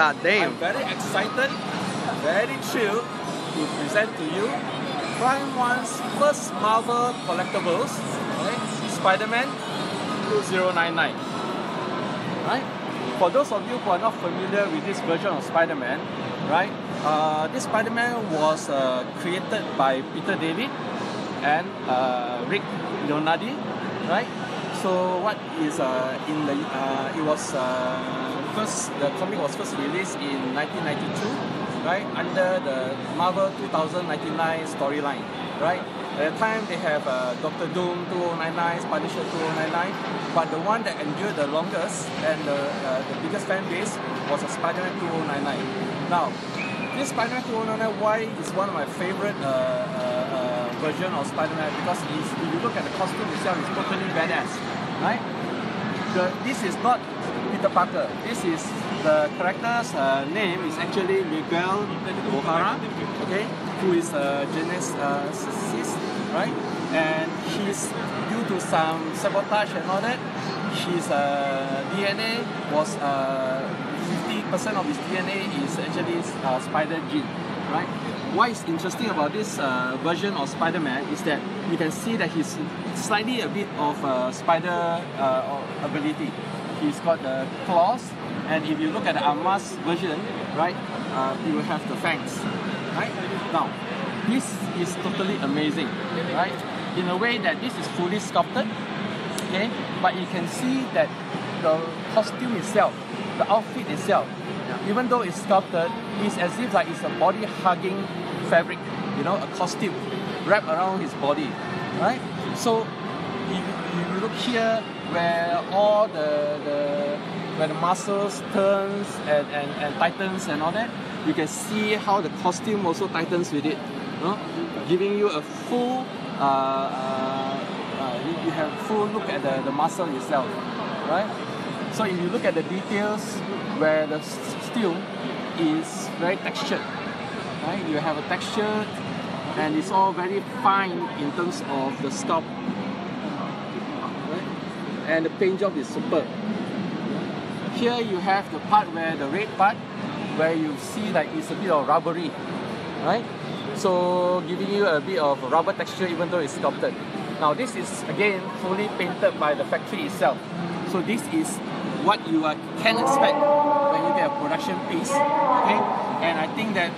God damn. I'm very excited, very thrilled to present to you Prime One's first Marvel collectibles, okay? Spider-Man 2099. Right? For those of you who are not familiar with this version of Spider-Man, right? This Spider-Man was created by Peter David and Rick Leonardi, right? So what is in the it was the comic was first released in 1992, right? Under the Marvel 2099 storyline, right? At the time they have Doctor Doom 2099, Punisher 2099, but the one that endured the longest and the biggest fan base was Spider-Man 2099. Now, this Spider-Man 2099, why is one of my favorite version of Spider-Man? Because if you look at the costume itself, it's totally badass, right? This is not Peter Parker. This is the character's name is actually Miguel O'Hara, okay, who is a geneticist, right? And he's due to some sabotage and all that, his DNA was 50% of his DNA is actually spider gene, right? What is interesting about this version of Spider-Man is that you can see that he's slightly a bit of spider ability. He's got the claws, and if you look at the Armas version, right, he will have the fangs, right? Now, this is totally amazing, right? In a way that this is fully sculpted, okay? But you can see that the costume itself, the outfit itself, even though it's sculpted, it's as if like it's a body-hugging fabric, you know, a costume wrapped around his body, right? So if you look here, where all where the muscles turns and tightens and all that, you can see how the costume also tightens with it, you know? Giving you a full you have full look at the muscle itself, right? So if you look at the details where the steel is very textured, right? You have a texture and it's all very fine in terms of the sculpt, right? And the paint job is superb. Here you have the part where the red part where you see like it's a bit of rubbery, right? So giving you a bit of rubber texture even though it's sculpted. Now this is again fully painted by the factory itself. So this is what you can expect when you get a production piece, okay? And I think that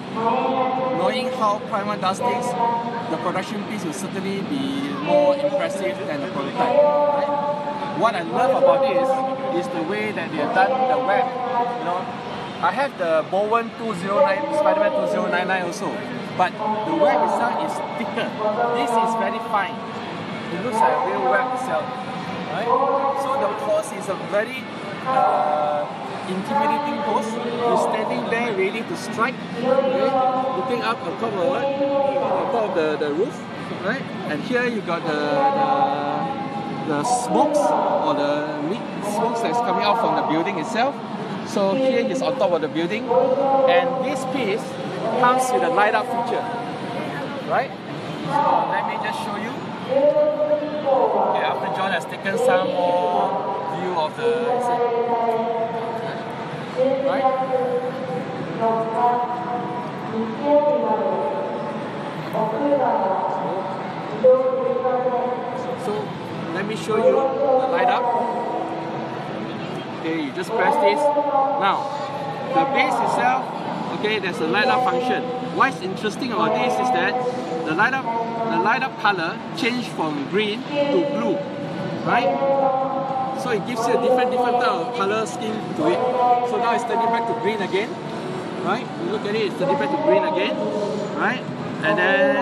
knowing how Prime One does things, the production piece will certainly be more impressive than the prototype, right? What I love about this is the way that they have done the web, you know. I have the Bowen 209, Spider-Man 2099 also, but the web itself is thicker. This is very fine. It looks like a real web itself, right? So the pose is a very intimidating pose. He's standing there ready to strike, okay? Looking up on top of the roof, right? And here you got the smokes or the meat smokes that's coming out from the building itself. So here he's on top of the building, and this piece comes with a light up feature, right? So let me just show you. Okay, after John has taken some more view of the right? So let me show you the light up. Okay, you just press this. Now, the base itself, okay, there's a light up function. What's interesting about this is that the light up color changed from green to blue, right? So it gives you a different type of color scheme to it. So now it's turning back to green again, right? You look at it, it's turning back to green again, right? And then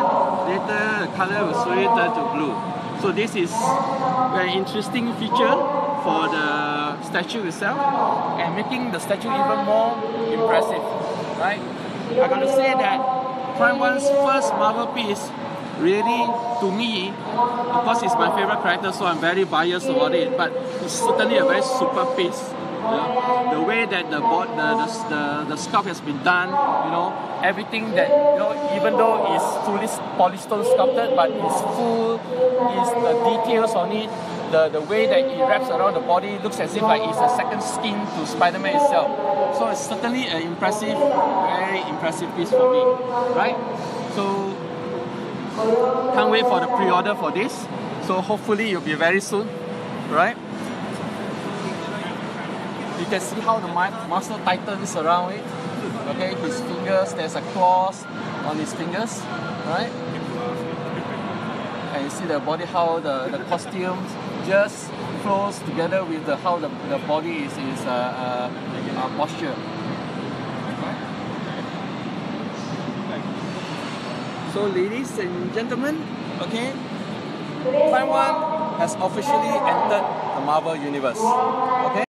later the color will slowly turn to blue. So this is a very interesting feature for the statue itself and making the statue even more impressive, right? I gotta say that Prime One's first Marvel piece really, to me, of course it's my favorite character, so I'm very biased about it, but it's certainly a very super piece, The way that the sculpt has been done, everything that, even though it's fully polystone sculpted, but it's full, the details on it, the way that it wraps around the body looks as if like it's a second skin to Spider-Man itself. So it's certainly an impressive, very impressive piece for me, right? So can't wait for the pre-order for this. So hopefully it'll be very soon, right? You can see how the master tightens around it. Okay, his fingers, there's a claws on his fingers, right? And you see the body, how the costume just flows together with how the body is posture. So ladies and gentlemen, okay, Prime 1 has officially entered the Marvel Universe. Okay.